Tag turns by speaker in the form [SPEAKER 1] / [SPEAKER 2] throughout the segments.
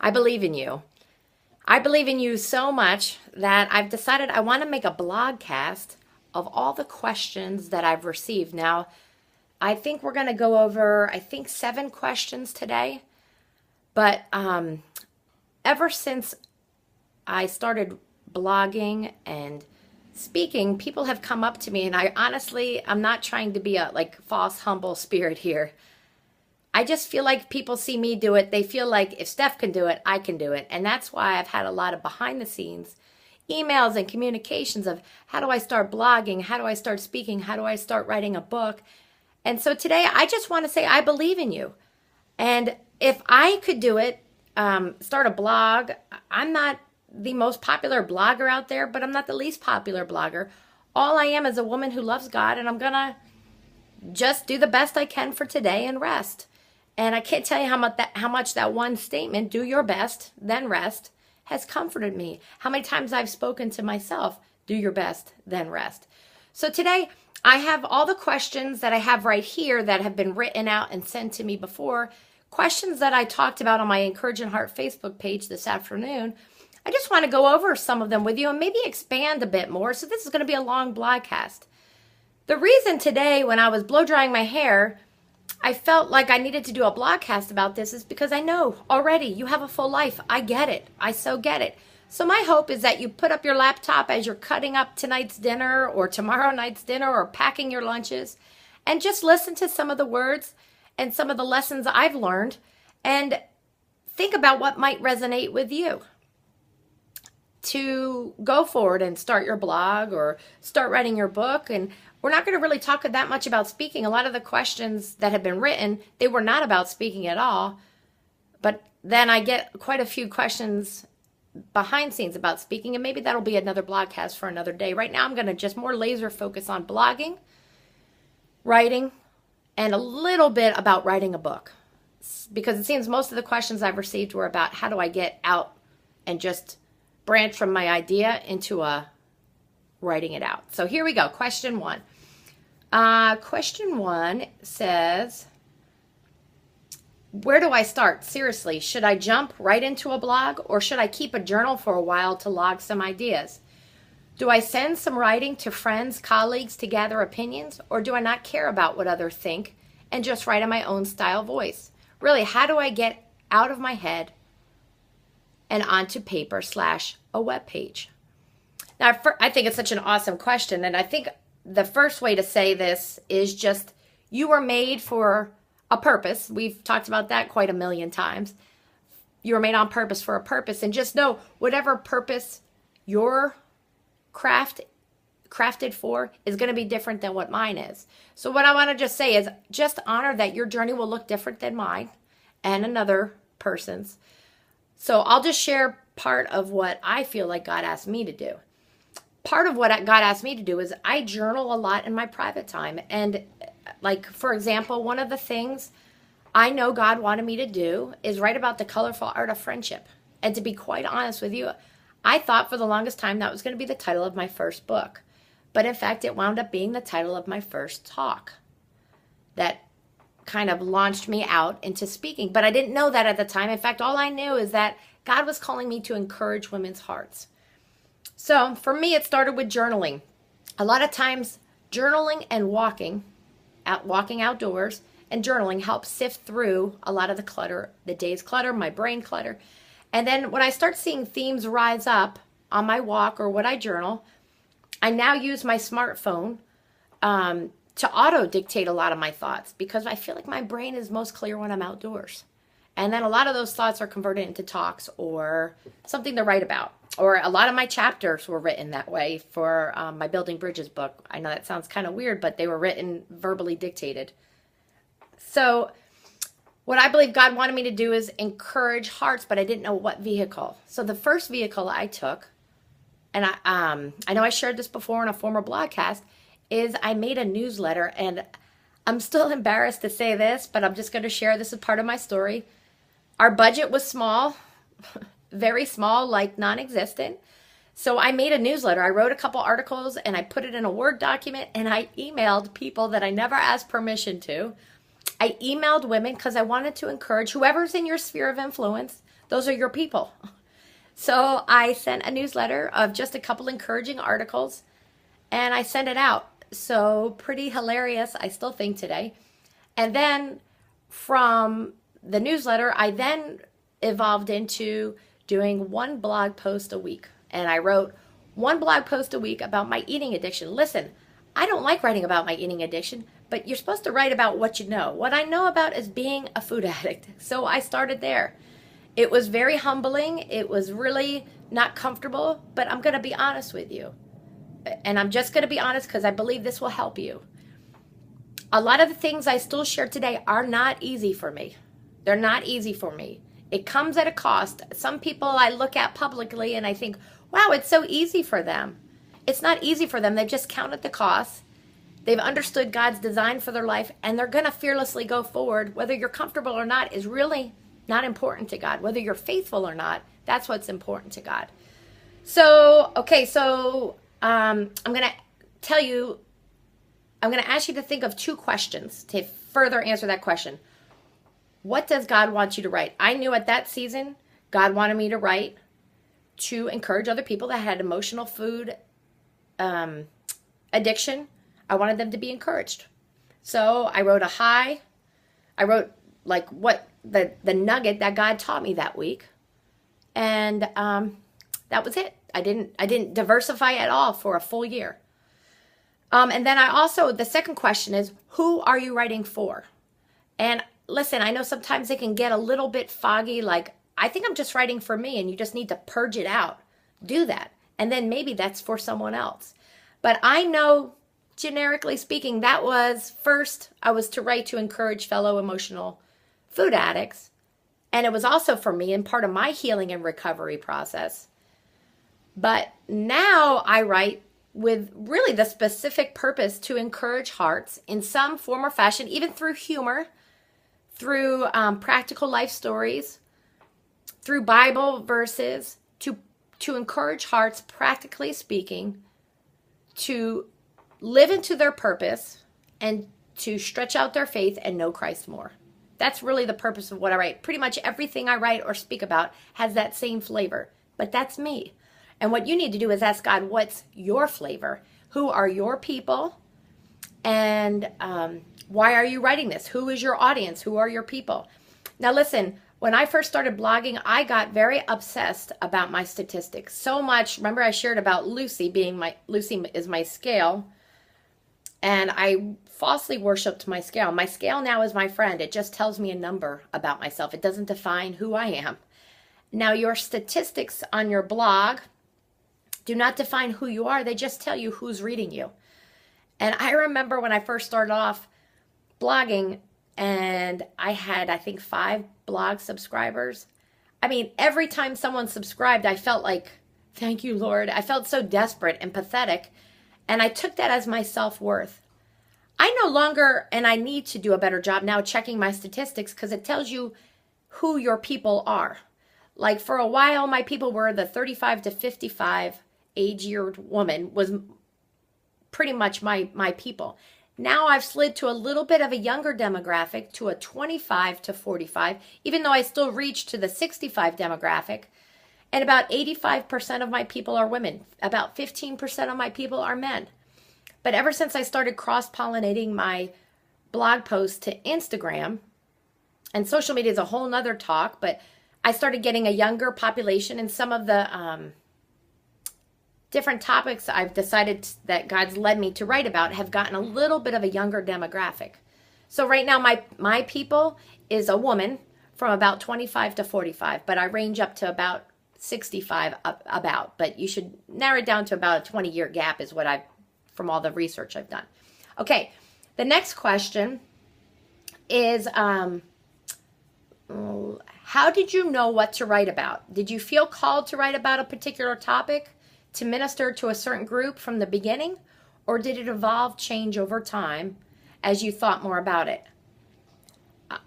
[SPEAKER 1] I believe in you. I believe in you so much that I've decided I want to make a blogcast of all the questions that I've received. Now, I think we're going to go over, 7 questions today. But ever since I started blogging and speaking, people have come up to me, and I'm not trying to be a false humble spirit here. I just feel like people see me do it. They feel like if Steph can do it, I can do it. And that's why I've had a lot of behind the scenes emails and communications of how do I start blogging? How do I start speaking? How do I start writing a book? And so today I just want to say I believe in you. And if I could do it, start a blog, I'm not the most popular blogger out there, but I'm not the least popular blogger. All I am is a woman who loves God, and I'm going to just do the best I can for today and rest. And I can't tell you how much that one statement, do your best, then rest, has comforted me. How many times I've spoken to myself, do your best, then rest. So today, I have all the questions that I have right here that have been written out and sent to me before, questions that I talked about on my Encouraging Heart Facebook page this afternoon. I just want to go over some of them with you and maybe expand a bit more. So this is going to be a long blogcast. The reason today when I was blow drying my hair, I felt like I needed to do a blogcast about this is because I know already you have a full life. I get it. I so get it. So my hope is that you put up your laptop as you're cutting up tonight's dinner or tomorrow night's dinner or packing your lunches and just listen to some of the words and some of the lessons I've learned and think about what might resonate with you to go forward and start your blog or start writing your book. And we're not going to really talk that much about speaking. A lot of the questions that have been written, they were not about speaking at all. But then I get quite a few questions behind scenes about speaking, and maybe that'll be another blogcast for another day. Right now I'm going to just more laser focus on blogging, writing, and a little bit about writing a book. Because it seems most of the questions I've received were about how do I get out and just branch from my idea into writing it out. So here we go. Question 1. Question 1 says, where do I start? Seriously, should I jump right into a blog or should I keep a journal for a while to log some ideas? Do I send some writing to friends, colleagues to gather opinions, or do I not care about what others think and just write in my own style voice? Really, how do I get out of my head and onto paper / a web page? Now, I think it's such an awesome question, and I think the first way to say this is just you were made for a purpose. We've talked about that quite a million times. You were made on purpose for a purpose, and just know whatever purpose your crafted for is going to be different than what mine is. So what I want to just say is just honor that your journey will look different than mine and another person's. So I'll just share part of what I feel like God asked me to do. Part of what God asked me to do is I journal a lot in my private time. And like, for example, one of the things I know God wanted me to do is write about the colorful art of friendship. And to be quite honest with you, I thought for the longest time that was going to be the title of my first book. But in fact, it wound up being the title of my first talk that kind of launched me out into speaking. But I didn't know that at the time. In fact, all I knew is that God was calling me to encourage women's hearts. So for me, it started with journaling. A lot of times, journaling and walking outdoors and journaling helps sift through a lot of the clutter, the day's clutter, my brain clutter. And then when I start seeing themes rise up on my walk or what I journal, I now use my smartphone to auto-dictate a lot of my thoughts because I feel like my brain is most clear when I'm outdoors. And then a lot of those thoughts are converted into talks or something to write about. Or a lot of my chapters were written that way for my Building Bridges book. I know that sounds kind of weird, but they were written verbally dictated. So what I believe God wanted me to do is encourage hearts, but I didn't know what vehicle. So the first vehicle I took, and I know I shared this before in a former blogcast, is I made a newsletter. And I'm still embarrassed to say this, but I'm just going to share this as part of my story. Our budget was small, very small, like non-existent. So I made a newsletter. I wrote a couple articles and I put it in a Word document and I emailed people that I never asked permission to. I emailed women because I wanted to encourage whoever's in your sphere of influence, Those are your people. So I sent a newsletter of just a couple encouraging articles, and I sent it out. So pretty hilarious, I still think today. And then from the newsletter, I then evolved into doing one blog post a week. And I wrote one blog post a week about my eating addiction. Listen, I don't like writing about my eating addiction, but you're supposed to write about what you know. What I know about is being a food addict. So I started there. It was very humbling. It was really not comfortable, but I'm going to be honest with you. And I'm just going to be honest because I believe this will help you. A lot of the things I still share today are not easy for me. They're not easy for me. It comes at a cost. Some people I look at publicly and I think, wow, it's so easy for them. It's not easy for them. They've just counted the costs. They've understood God's design for their life, and they're going to fearlessly go forward. Whether you're comfortable or not is really not important to God. Whether you're faithful or not, that's what's important to God. So, okay, I'm going to tell you, I'm going to ask you to think of two questions to further answer that question. What does God want you to write? I knew at that season, God wanted me to write to encourage other people that had emotional food addiction. I wanted them to be encouraged. So I wrote like what the nugget that God taught me that week. And that was it. I didn't diversify at all for a full year. And then the second question is, who are you writing for? And listen, I know sometimes it can get a little bit foggy, like, I think I'm just writing for me, and you just need to purge it out. Do that. And then maybe that's for someone else. But I know, generically speaking, that was first, I was to write to encourage fellow emotional food addicts. And it was also for me and part of my healing and recovery process. But now I write with really the specific purpose to encourage hearts in some form or fashion, even through humor, through practical life stories, through Bible verses, to encourage hearts, practically speaking, to live into their purpose and to stretch out their faith and know Christ more. That's really the purpose of what I write. Pretty much everything I write or speak about has that same flavor, but that's me. And what you need to do is ask God, what's your flavor? Who are your people? And why are you writing this? Who is your audience? Who are your people? Now listen, when I first started blogging, I got very obsessed about my statistics. So much, remember I shared about Lucy is my scale. And I falsely worshiped my scale. My scale now is my friend. It just tells me a number about myself. It doesn't define who I am. Now your statistics on your blog do not define who you are. They just tell you who's reading you. And I remember when I first started off blogging and I had, I think, 5 blog subscribers. I mean, every time someone subscribed, I felt like, thank you, Lord. I felt so desperate and pathetic. And I took that as my self-worth. I no longer, and I need to do a better job now checking my statistics because it tells you who your people are. Like for a while, my people were the 35 to 55 age-year woman was pretty much my people. Now I've slid to a little bit of a younger demographic, to a 25 to 45, even though I still reach to the 65 demographic. And about 85% of my people are women. About 15% of my people are men. But ever since I started cross-pollinating my blog posts to Instagram, and social media is a whole nother talk, but I started getting a younger population, and some of the different topics I've decided that God's led me to write about have gotten a little bit of a younger demographic. So right now my people is a woman from about 25 to 45, but I range up to about 65 but you should narrow it down to about a 20-year gap is what from all the research I've done. Okay, the next question is, how did you know what to write about? Did you feel called to write about a particular topic, to minister to a certain group from the beginning, or did it evolve, change over time as you thought more about it?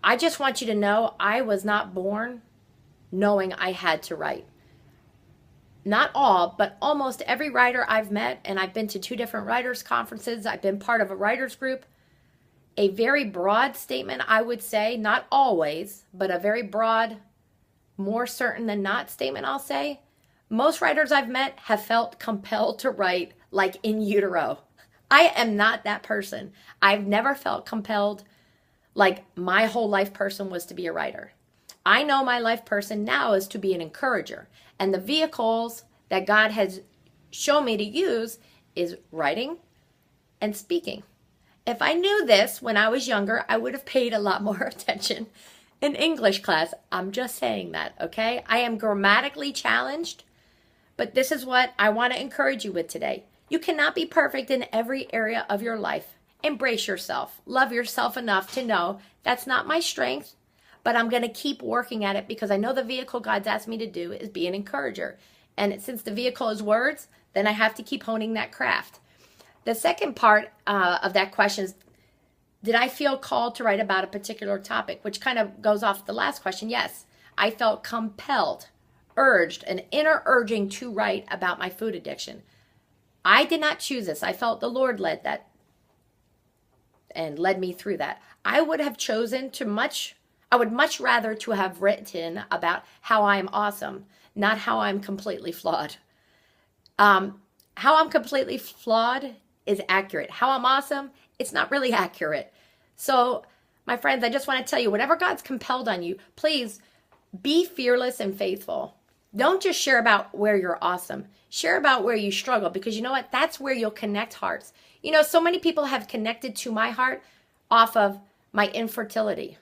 [SPEAKER 1] I just want you to know I was not born knowing I had to write. Not all, but almost every writer I've met, and I've been to 2 different writers' conferences, I've been part of a writers group, a very broad statement, I would say, not always, but a very broad more certain than not statement I'll say. Most writers I've met have felt compelled to write like in utero. I am not that person. I've never felt compelled like my whole life person was to be a writer. I know my life person now is to be an encourager. And the vehicles that God has shown me to use is writing and speaking. If I knew this when I was younger, I would have paid a lot more attention in English class. I'm just saying that, okay? I am grammatically challenged, but this is what I want to encourage you with today. You cannot be perfect in every area of your life. Embrace yourself. Love yourself enough to know that's not my strength, but I'm going to keep working at it because I know the vehicle God's asked me to do is be an encourager. And since the vehicle is words, then I have to keep honing that craft. The second part of that question is, did I feel called to write about a particular topic? Which kind of goes off the last question. Yes, I felt compelled, urged, an inner urging to write about my food addiction. I did not choose this. I felt the Lord led that and led me through that. I would have chosen I would much rather to have written about how I am awesome, not how I'm completely flawed. How I'm completely flawed is accurate. How I'm awesome, it's not really accurate. So, my friends, I just want to tell you, whatever God's compelled on you, please be fearless and faithful. Don't just share about where you're awesome. Share about where you struggle, because you know what? That's where you'll connect hearts. You know, so many people have connected to my heart off of my infertility.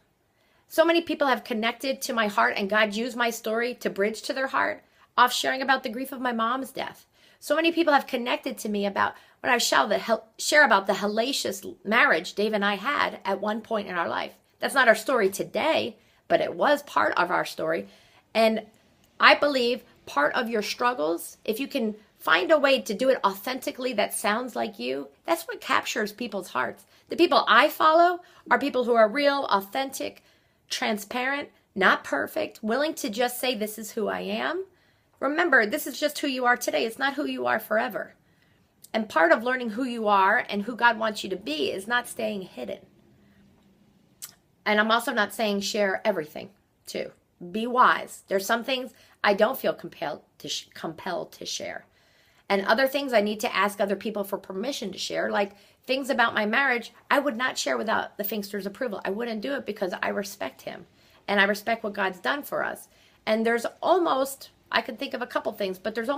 [SPEAKER 1] So many people have connected to my heart, and God used my story to bridge to their heart off sharing about the grief of my mom's death. So many people have connected to me about when I share about the hellacious marriage Dave and I had at one point in our life. That's not our story today, but it was part of our story. And I believe part of your struggles, if you can find a way to do it authentically that sounds like you, that's what captures people's hearts. The people I follow are people who are real, authentic, transparent, not perfect, willing to just say, this is who I am. Remember, this is just who you are today. It's not who you are forever. And part of learning who you are and who God wants you to be is not staying hidden. And I'm also not saying share everything, too. Be wise. There's some things I don't feel compelled to share. And other things I need to ask other people for permission to share, like things about my marriage, I would not share without the Finksters' approval. I wouldn't do it because I respect him. And I respect what God's done for us. And there's almost, I can think of a couple things, but there's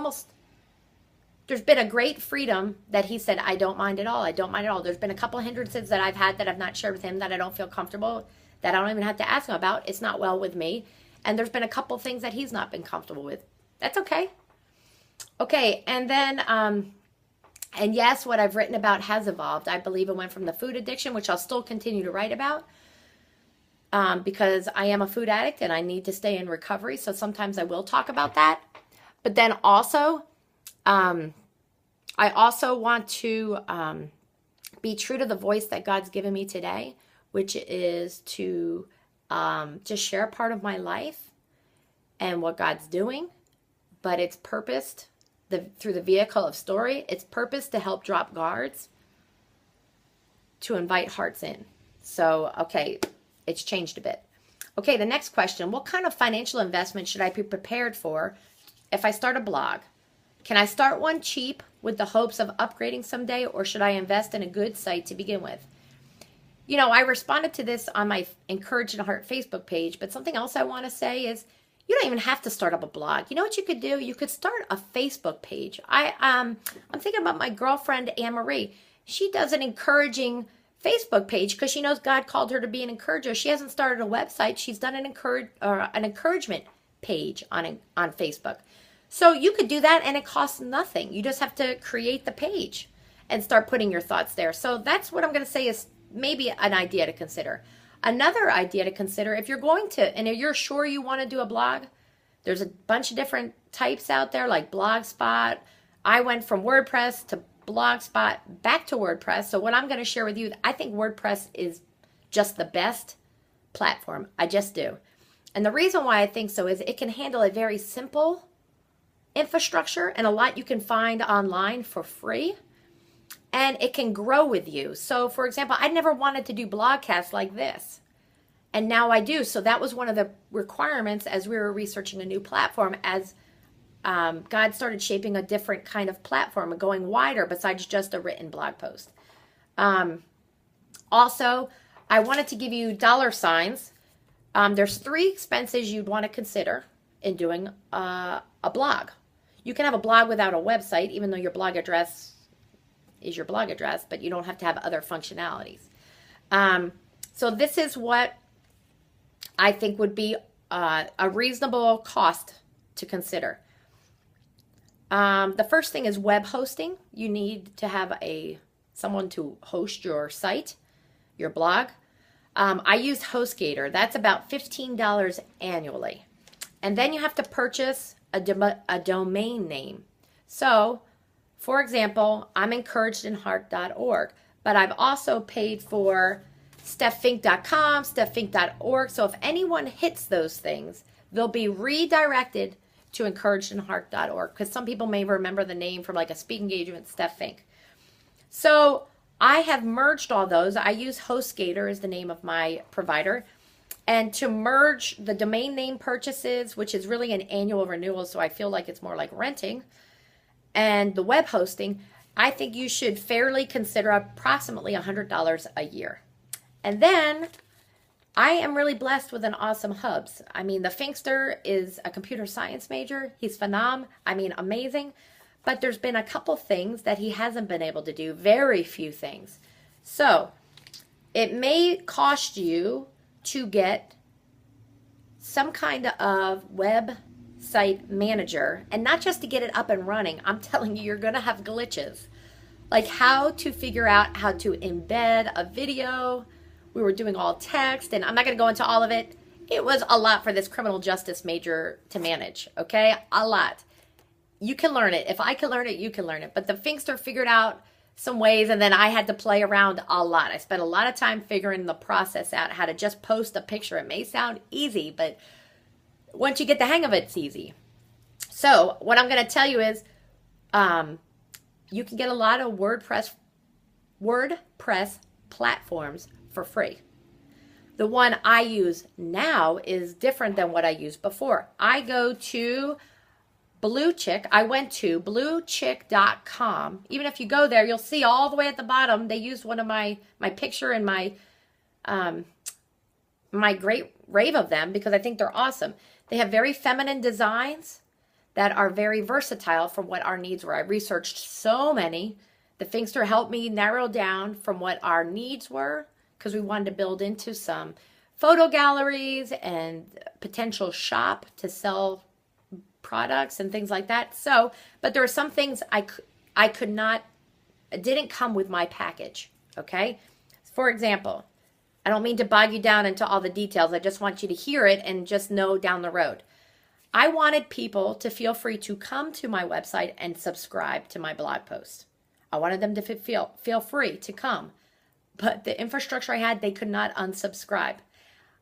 [SPEAKER 1] been a great freedom that he said, I don't mind at all. I don't mind at all. There's been a couple hindrances that I've had that I've not shared with him that I don't feel comfortable, that I don't even have to ask him about. It's not well with me. And there's been a couple things that he's not been comfortable with. That's okay. Okay, and then, and yes, what I've written about has evolved. I believe it went from the food addiction, which I'll still continue to write about, because I am a food addict and I need to stay in recovery. So sometimes I will talk about that. But then also, I also want to be true to the voice that God's given me today, which is to just share a part of my life and what God's doing. But it's purposed through the vehicle of story. It's purposed to help drop guards, to invite hearts in. So, okay, it's changed a bit. Okay, the next question. What kind of financial investment should I be prepared for if I start a blog? Can I start one cheap with the hopes of upgrading someday, or should I invest in a good site to begin with? You know, I responded to this on my Encourage in Heart Facebook page, but something else I want to say is, you don't even have to start up a blog. You know what you could do? You could start a Facebook page. I'm thinking about my girlfriend, Anne-Marie. She does an encouraging Facebook page because she knows God called her to be an encourager. She hasn't started a website. She's done an encouragement page on Facebook. So you could do that and it costs nothing. You just have to create the page and start putting your thoughts there. So that's what I'm going to say is maybe an idea to consider. Another idea to consider, if you're going to, and if you're sure you want to do a blog, there's a bunch of different types out there like Blogspot. I went from WordPress to Blogspot back to WordPress. So what I'm going to share with you, I think WordPress is just the best platform. I just do. And the reason why I think so is it can handle a very simple infrastructure and a lot you can find online for free. And it can grow with you. So, for example, I never wanted to do blogcasts like this. And now I do. So that was one of the requirements as we were researching a new platform, as God started shaping a different kind of platform and going wider besides just a written blog post. Also, I wanted to give you dollar signs. There's 3 expenses you'd want to consider in doing a blog. You can have a blog without a website, even though your blog address is your blog address, but you don't have to have other functionalities. So this is what I think would be a reasonable cost to consider. The first thing is web hosting. You need to have someone to host your site, your blog. I use HostGator. That's about $15 annually. And then you have to purchase a domain name. So, for example, I'm encouragedinheart.org, but I've also paid for stephfink.com, stephfink.org. So if anyone hits those things, they'll be redirected to encouragedinheart.org, because some people may remember the name from like a speaking engagement, Steph Fink. So I have merged all those. I use HostGator as the name of my provider. And to merge the domain name purchases, which is really an annual renewal, so I feel like it's more like renting, and the web hosting, I think you should fairly consider approximately $100 a year. And then I am really blessed with an awesome hubs. I mean, the Finkster is a computer science major. He's amazing. But there's been a couple things that he hasn't been able to do, very few things. So it may cost you to get some kind of website manager, and not just to get it up and running. I'm telling you, you're going to have glitches. Like how to figure out how to embed a video. We were doing all text, and I'm not going to go into all of it. It was a lot for this criminal justice major to manage, okay? A lot. You can learn it. If I can learn it, you can learn it. But the Finkster figured out some ways, and then I had to play around a lot. I spent a lot of time figuring the process out, how to just post a picture. It may sound easy, but once you get the hang of it, it's easy. So what I'm going to tell you is you can get a lot of WordPress platforms for free. The one I use now is different than what I used before. I go to Blue Chick. I went to bluechick.com. Even if you go there, you'll see all the way at the bottom, they used one of my picture and my great rave of them, because I think they're awesome. They have very feminine designs that are very versatile for what our needs were. I researched so many. The Finkster helped me narrow down from what our needs were, because we wanted to build into some photo galleries and potential shop to sell products and things like that. So, but there are some things I could not, didn't come with my package, okay? For example, I don't mean to bog you down into all the details. I just want you to hear it and just know down the road. I wanted people to feel free to come to my website and subscribe to my blog post. I wanted them to feel free to come. But the infrastructure I had, they could not unsubscribe.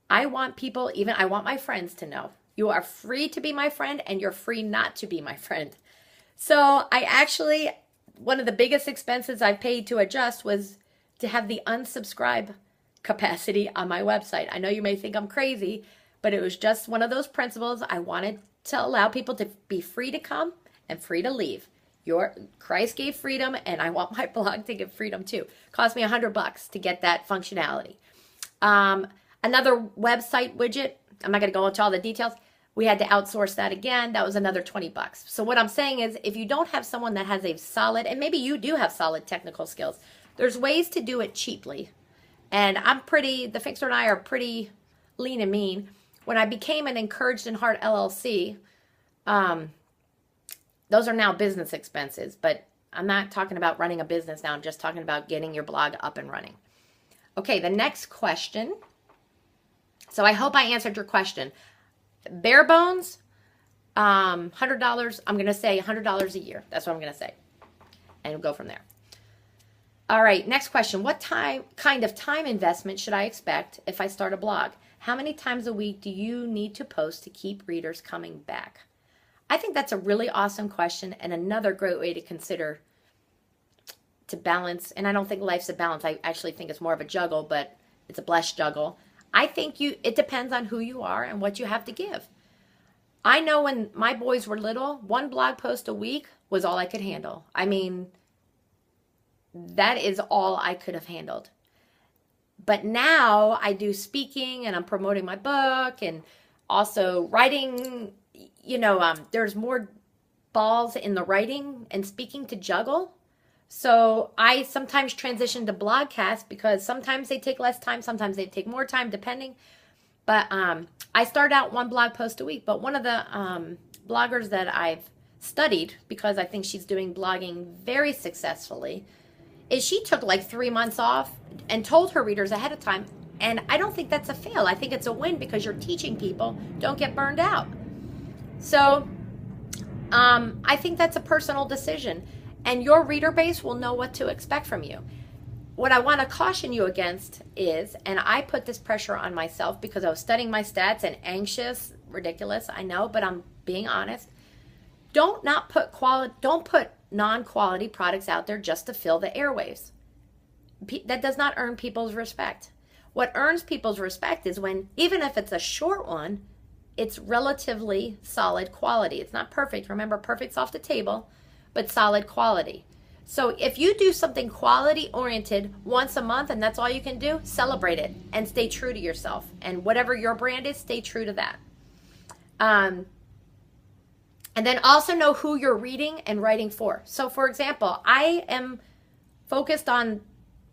[SPEAKER 1] I want people, I want my friends to know. You are free to be my friend, and you're free not to be my friend. So one of the biggest expenses I paid to adjust was to have the unsubscribe capacity on my website. I know you may think I'm crazy, but it was just one of those principles. I wanted to allow people to be free to come and free to leave. Christ gave freedom, and I want my blog to give freedom too. It cost me $100 to get that functionality. Another website widget, I'm not going to go into all the details. We had to outsource that again. That was another $20. So what I'm saying is, if you don't have someone that has a solid, and maybe you do have solid technical skills, there's ways to do it cheaply. And the Finkster and I are pretty lean and mean. When I became an Encouraged in Heart LLC, those are now business expenses, but I'm not talking about running a business now. I'm just talking about getting your blog up and running. Okay, the next question. So I hope I answered your question. Bare bones, $100. I'm going to say $100 a year. That's what I'm going to say. And we'll go from there. All right, next question. What kind of time investment should I expect if I start a blog? How many times a week do you need to post to keep readers coming back? I think that's a really awesome question, and another great way to consider to balance. And I don't think life's a balance. I actually think it's more of a juggle, but it's a blessed juggle. I think it depends on who you are and what you have to give. I know when my boys were little, one blog post a week was all I could handle. I mean, that is all I could have handled. But now I do speaking and I'm promoting my book and also writing. There's more balls in the writing and speaking to juggle. So I sometimes transition to blogcasts because sometimes they take less time, sometimes they take more time, depending. But I start out one blog post a week. But one of the bloggers that I've studied, because I think she's doing blogging very successfully, is she took like 3 months off and told her readers ahead of time. And I don't think that's a fail. I think it's a win because you're teaching people, don't get burned out. So I think that's a personal decision. And your reader base will know what to expect from you. What I want to caution you against is, and I put this pressure on myself because I was studying my stats and anxious, ridiculous, I know, but I'm being honest. Don't put non-quality products out there just to fill the airwaves. That does not earn people's respect. What earns people's respect is when, even if it's a short one, it's relatively solid quality. It's not perfect. Remember, perfect's off the table, but solid quality. So if you do something quality oriented once a month and that's all you can do, celebrate it and stay true to yourself. And whatever your brand is, stay true to that. And then also know who you're reading and writing for. So for example, I am focused on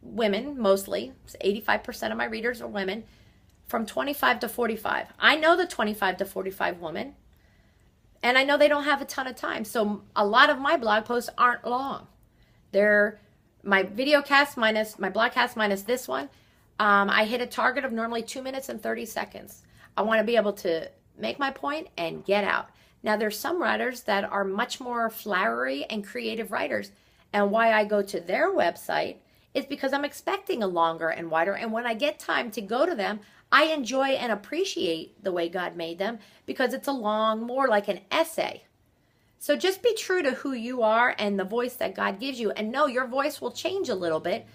[SPEAKER 1] women mostly. 85% of my readers are women from 25 to 45. I know the 25 to 45 woman, and I know they don't have a ton of time. So a lot of my blog posts aren't long. They're my video cast minus my blog cast minus this one. I hit a target of normally 2 minutes and 30 seconds. I want to be able to make my point and get out. Now, there's some writers that are much more flowery and creative writers. And why I go to their website is because I'm expecting a longer and wider. And when I get time to go to them, I enjoy and appreciate the way God made them because it's a long, more like an essay. So just be true to who you are and the voice that God gives you. And know your voice will change a little bit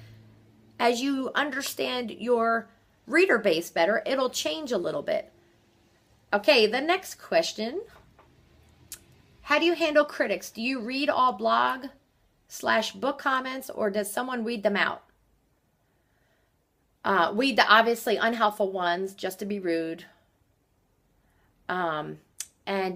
[SPEAKER 1] as you understand your reader base better. It'll change a little bit. Okay, the next question. How do you handle critics? Do you read all blog/book comments, or does someone read them out? Read the obviously unhelpful ones just to be rude. And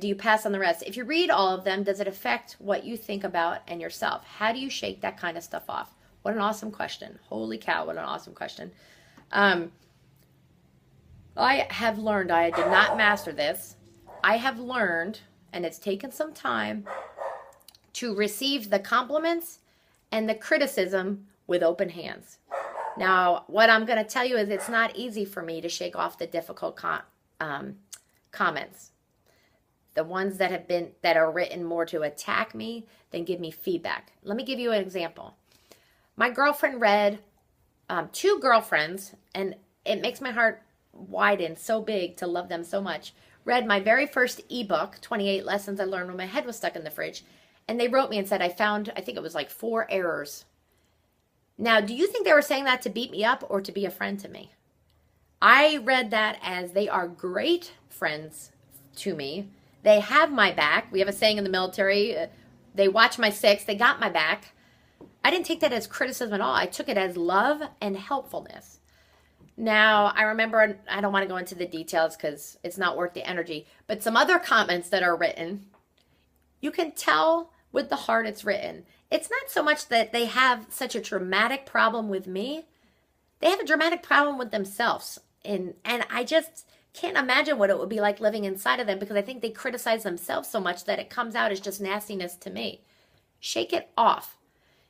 [SPEAKER 1] do you pass on the rest? If you read all of them, does it affect what you think about and yourself? How do you shake that kind of stuff off? What an awesome question. Holy cow, what an awesome question. I have learned, I did not master this. I have learned, and it's taken some time, to receive the compliments and the criticism with open hands. Now, what I'm going to tell you is it's not easy for me to shake off the difficult comments. The ones that are written more to attack me than give me feedback. Let me give you an example. My girlfriend read, 2 girlfriends, and it makes my heart widen so big to love them so much, read my very first ebook, 28 Lessons I Learned When My Head Was Stuck in the Fridge, and they wrote me and said, I think it was like 4 errors. Now, do you think they were saying that to beat me up or to be a friend to me? I read that as they are great friends to me. They have my back. We have a saying in the military, they watch my 6, they got my back. I didn't take that as criticism at all. I took it as love and helpfulness. Now, I remember, I don't want to go into the details because it's not worth the energy, but some other comments that are written, you can tell with the heart it's written. It's not so much that they have such a dramatic problem with me. They have a dramatic problem with themselves. And I just can't imagine what it would be like living inside of them because I think they criticize themselves so much that it comes out as just nastiness to me. Shake it off.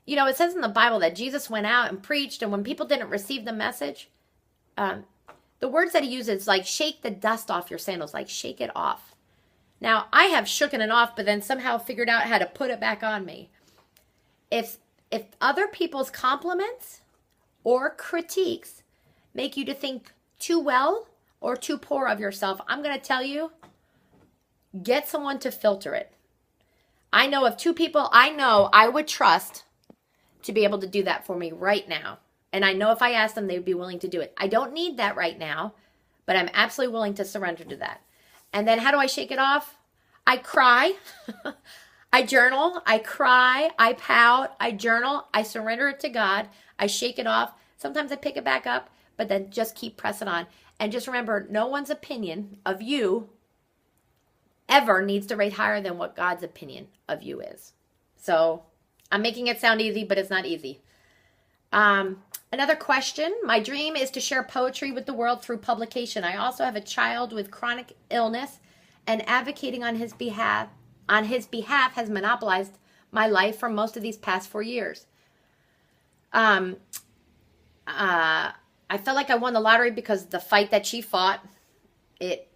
[SPEAKER 1] You know, it says in the Bible that Jesus went out and preached, and when people didn't receive the message, the words that he uses, like shake the dust off your sandals, like shake it off. Now, I have shooken it off, but then somehow figured out how to put it back on me. If other people's compliments or critiques make you to think too well or too poor of yourself, I'm going to tell you, get someone to filter it. I know of 2 people I know I would trust to be able to do that for me right now. And I know if I asked them, they would be willing to do it. I don't need that right now, but I'm absolutely willing to surrender to that. And then how do I shake it off? I cry. I journal. I cry. I pout. I journal. I surrender it to God. I shake it off. Sometimes I pick it back up, but then just keep pressing on. And just remember, no one's opinion of you ever needs to rate higher than what God's opinion of you is. So I'm making it sound easy, but it's not easy. Another question. My dream is to share poetry with the world through publication. I also have a child with chronic illness, and advocating on his behalf has monopolized my life for most of these past 4 years. I felt like I won the lottery because the fight that she fought, it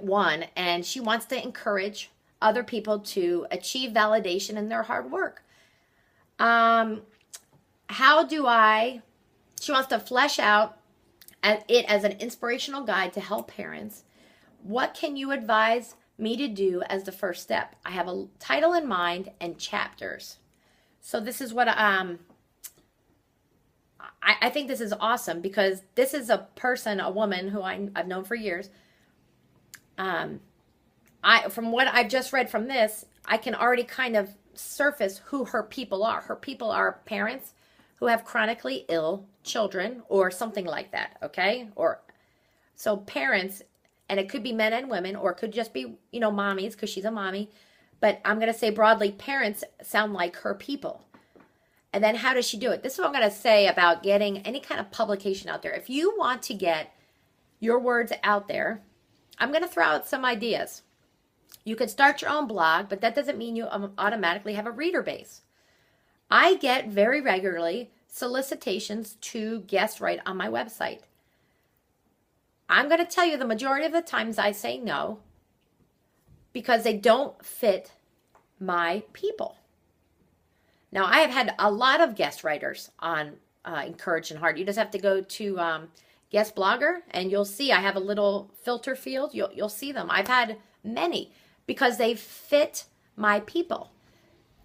[SPEAKER 1] won, and she wants to encourage other people to achieve validation in their hard work. She wants to flesh out it as an inspirational guide to help parents. What can you advise me to do as the first step? I have a title in mind and chapters. So this is what I think this is awesome, because this is a woman who I've known for years. From what I've just read from this, I can already kind of surface who her people are. Her people are parents who have chronically ill children or something like that, okay? So parents, and it could be men and women, or it could just be, mommies, because she's a mommy. But I'm going to say broadly, parents sound like her people. And then how does she do it? This is what I'm going to say about getting any kind of publication out there. If you want to get your words out there, I'm going to throw out some ideas. You could start your own blog, but that doesn't mean you automatically have a reader base. I get very regularly solicitations to guest write on my website. I'm going to tell you the majority of the times I say no, because they don't fit my people. Now, I have had a lot of guest writers on Encourage and Heart. You just have to go to Guest Blogger, and you'll see I have a little filter field. You'll see them. I've had many because they fit my people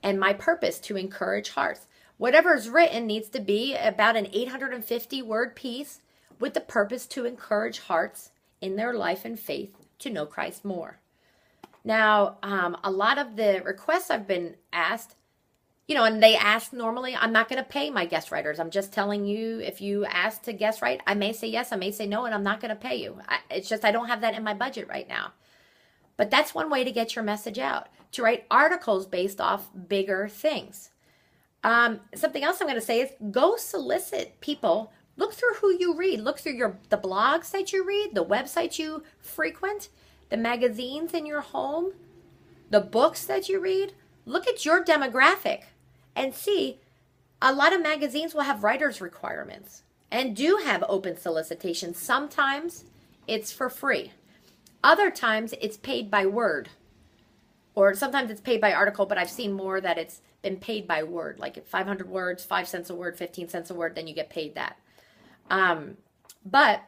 [SPEAKER 1] and my purpose to encourage hearts. Whatever is written needs to be about an 850-word piece with the purpose to encourage hearts in their life and faith to know Christ more. Now, a lot of the requests I've been asked, and they ask normally, I'm not going to pay my guest writers. I'm just telling you, if you ask to guest write, I may say yes, I may say no, and I'm not going to pay you. It's just I don't have that in my budget right now. But that's one way to get your message out, to write articles based off bigger things. Something else I'm going to say is go solicit people. Look through who you read. Look through the blogs that you read, the websites you frequent, the magazines in your home, the books that you read. Look at your demographic and see, a lot of magazines will have writers' requirements and do have open solicitations. Sometimes it's for free. Other times it's paid by word, or sometimes it's paid by article, but I've seen more that it's been paid by word, like 500 words, 5 cents a word, 15 cents a word, then you get paid that. But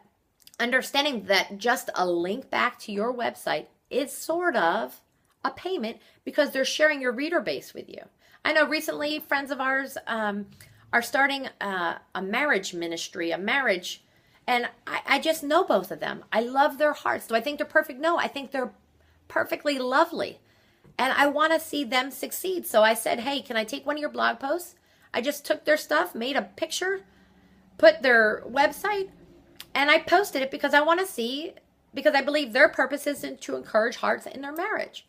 [SPEAKER 1] understanding that just a link back to your website is sort of a payment, because they're sharing your reader base with you. I know recently friends of ours are starting a marriage ministry, and I just know both of them. I love their hearts. Do I think they're perfect? No, I think they're perfectly lovely. And I want to see them succeed. So I said, hey, can I take one of your blog posts? I just took their stuff, made a picture, put their website, and I posted it because I want to see, because I believe their purpose is to encourage hearts in their marriage.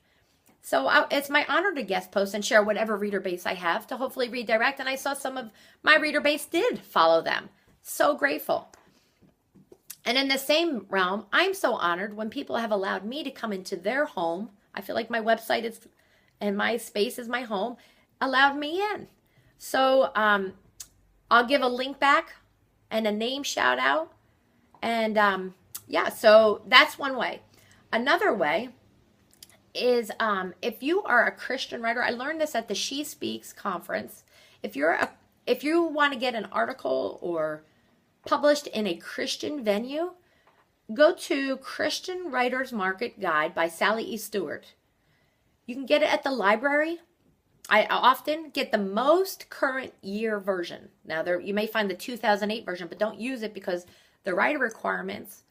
[SPEAKER 1] So it's my honor to guest post and share whatever reader base I have to hopefully redirect. And I saw some of my reader base did follow them. So grateful. And in the same realm, I'm so honored when people have allowed me to come into their home. I feel like my website is, and my space is my home, allowed me in. So I'll give a link back and a name shout out. And so that's one way. Another way is if you are a Christian writer. I learned this at the She Speaks conference. If you want to get an article or published in a Christian venue, go to Christian Writers Market Guide by Sally E. Stewart. You can get it at the library. I often get the most current year version. Now, you may find the 2008 version, but don't use it because the writer requirements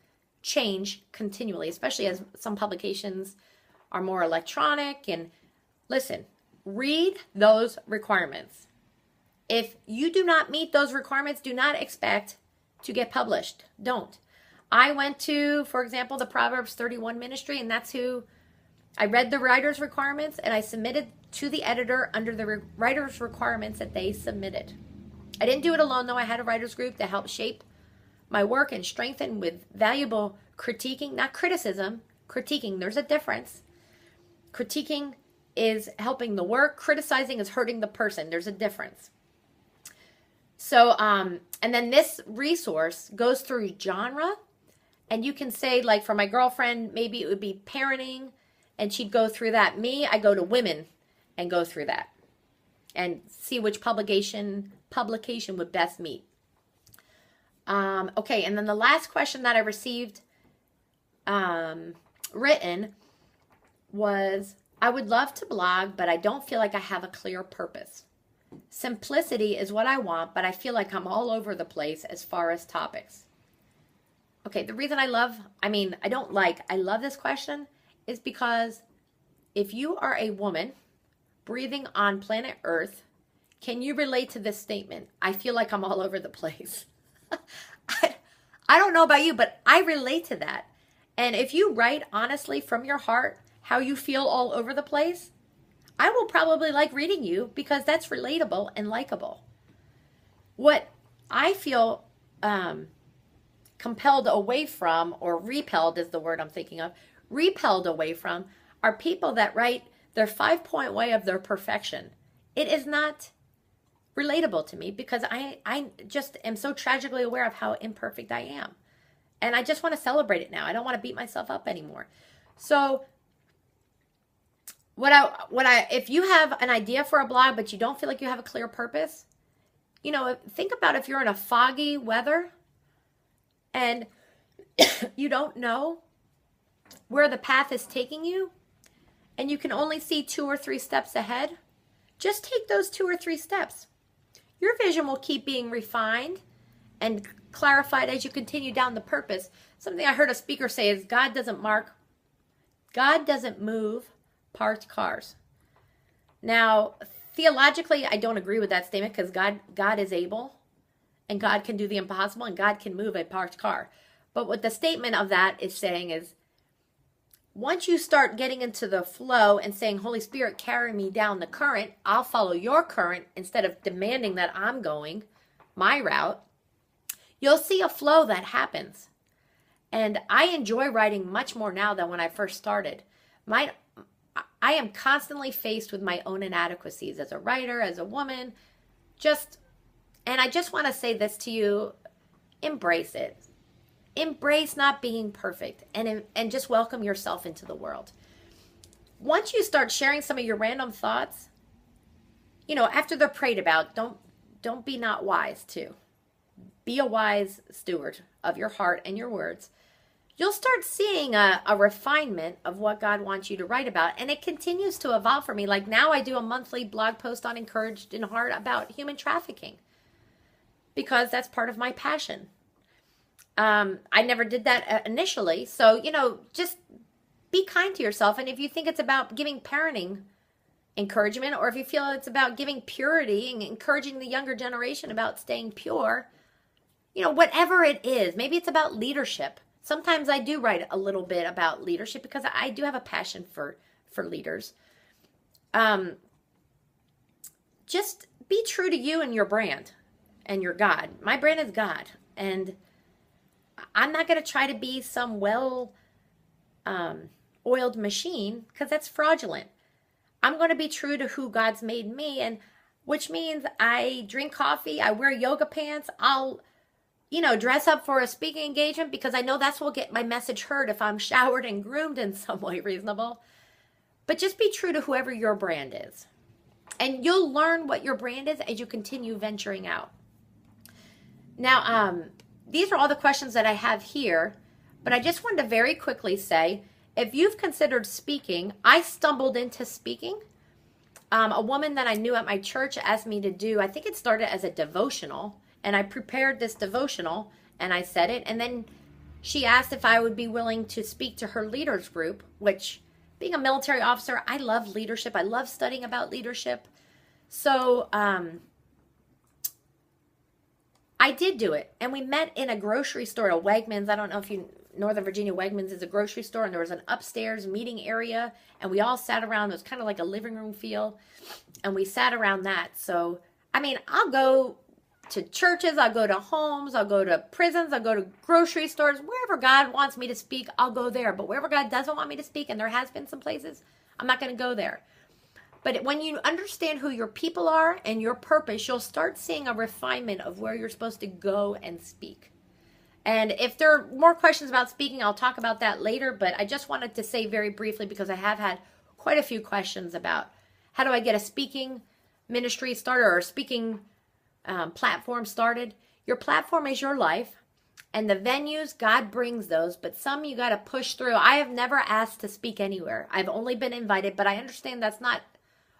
[SPEAKER 1] change continually, especially as some publications are more electronic. And listen, read those requirements. If you do not meet those requirements, do not expect to get published. Don't. I went to, for example, the Proverbs 31 ministry, and that's who I read the writer's requirements, and I submitted to the editor under the writer's requirements that they submitted. I didn't do it alone, though. I had a writer's group to help shape my work and strengthen with valuable critiquing, not criticism, critiquing. There's a difference. Critiquing is helping the work. Criticizing is hurting the person. There's a difference. So, and then this resource goes through genre, and you can say, like for my girlfriend, maybe it would be parenting, and she'd go through that. Me, I go to women and go through that and see which publication would best meet. Okay, and then the last question that I received written was, I would love to blog, but I don't feel like I have a clear purpose. Simplicity is what I want, but I feel like I'm all over the place as far as topics. Okay, the reason I love this question is because if you are a woman breathing on planet Earth, can you relate to this statement? I feel like I'm all over the place. I don't know about you, but I relate to that. And if you write honestly from your heart how you feel all over the place, I will probably like reading you because that's relatable and likable. What I feel compelled away from, or repelled is the word I'm thinking of, repelled away from, are people that write their 5-point way of their perfection. It is not relatable to me because I just am so tragically aware of how imperfect I am. And I just want to celebrate it now. I don't want to beat myself up anymore. So if you have an idea for a blog, but you don't feel like you have a clear purpose, think about if you're in a foggy weather and you don't know where the path is taking you and you can only see 2 or 3 steps ahead, just take those 2 or 3 steps. Your vision will keep being refined and clarified as you continue down the purpose. Something I heard a speaker say is God doesn't move parked cars. Now, theologically, I don't agree with that statement because God is able and God can do the impossible and God can move a parked car. But what the statement of that is saying is, once you start getting into the flow and saying, Holy Spirit, carry me down the current, I'll follow your current instead of demanding that I'm going my route, you'll see a flow that happens. And I enjoy writing much more now than when I first started. I am constantly faced with my own inadequacies as a writer, as a woman. And I just want to say this to you, embrace it. Embrace not being perfect and just welcome yourself into the world. Once you start sharing some of your random thoughts, after they're prayed about, don't be not wise too. Be a wise steward of your heart and your words. You'll start seeing a refinement of what God wants you to write about. And it continues to evolve for me. Like now I do a monthly blog post on Encouraged in Heart about human trafficking because that's part of my passion. I never did that initially. So, just be kind to yourself. And if you think it's about giving parenting encouragement, or if you feel it's about giving purity and encouraging the younger generation about staying pure, whatever it is, maybe it's about leadership. Sometimes I do write a little bit about leadership because I do have a passion for leaders. Just be true to you and your brand and your God. My brand is God. And I'm not going to try to be some oiled machine because that's fraudulent. I'm going to be true to who God's made me, and which means I drink coffee, I wear yoga pants, I'll dress up for a speaking engagement because I know that's what will get my message heard if I'm showered and groomed in some way reasonable. But just be true to whoever your brand is. And you'll learn what your brand is as you continue venturing out. Now, these are all the questions that I have here, but I just wanted to very quickly say, if you've considered speaking, I stumbled into speaking. A woman that I knew at my church asked me to do, I think it started as a devotional, and I prepared this devotional, and I said it, and then she asked if I would be willing to speak to her leaders group, which, being a military officer, I love leadership. I love studying about leadership. So I did do it. And we met in a grocery store, a Wegmans. I don't know if you, Northern Virginia Wegmans is a grocery store. And there was an upstairs meeting area. And we all sat around. It was kind of like a living room feel. And we sat around that. So, I mean, I'll go to churches. I'll go to homes. I'll go to prisons. I'll go to grocery stores. Wherever God wants me to speak, I'll go there. But wherever God doesn't want me to speak, and there has been some places, I'm not going to go there. But when you understand who your people are and your purpose, you'll start seeing a refinement of where you're supposed to go and speak. And if there are more questions about speaking, I'll talk about that later. But I just wanted to say very briefly, because I have had quite a few questions about how do I get a speaking ministry started or a speaking platform started. Your platform is your life. And the venues, God brings those, but some you got to push through. I have never asked to speak anywhere. I've only been invited, but I understand that's not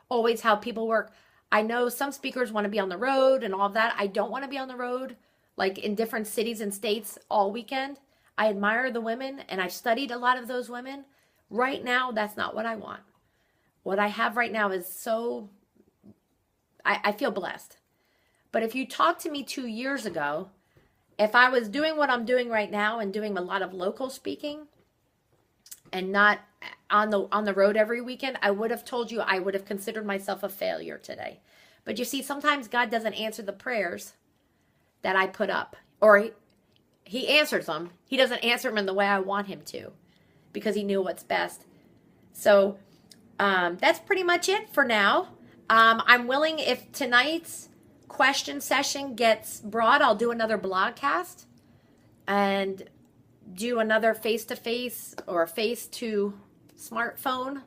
[SPEAKER 1] always how people work. I know some speakers want to be on the road and all of that. I don't want to be on the road, like in different cities and states all weekend. I admire the women, and I've studied a lot of those women. Right now, that's not what I want. What I have right now is so, I feel blessed. But if you talked to me 2 years ago, if I was doing what I'm doing right now and doing a lot of local speaking and not on the road every weekend, I would have told you I would have considered myself a failure today. But you see, sometimes God doesn't answer the prayers that I put up. Or he answers them. He doesn't answer them in the way I want him to, because he knew what's best. So that's pretty much it for now. I'm willing, if tonight's question session gets broad, I'll do another blogcast and do another face-to-face or face-to-smartphone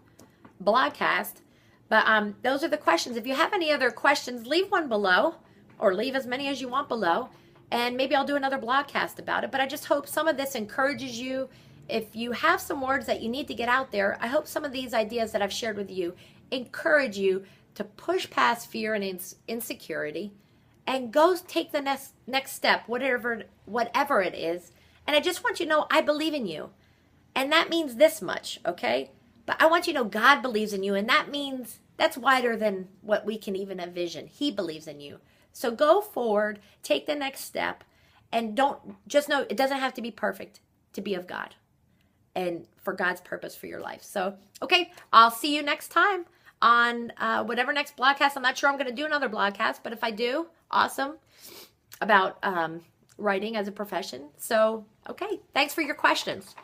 [SPEAKER 1] blogcast. But those are the questions. If you have any other questions, leave one below, or leave as many as you want below, and maybe I'll do another blogcast about it. But I just hope some of this encourages you. If you have some words that you need to get out there, I hope some of these ideas that I've shared with you encourage you to push past fear and insecurity and go take the next step, whatever it is. And I just want you to know I believe in you. And that means this much, okay? But I want you to know God believes in you, and that means that's wider than what we can even envision. He believes in you. So go forward, take the next step, and just know it doesn't have to be perfect to be of God and for God's purpose for your life. So, okay, I'll see you next time on whatever next blogcast. I'm not sure I'm going to do another blogcast, but if I do, awesome, about writing as a profession. So, okay, thanks for your questions.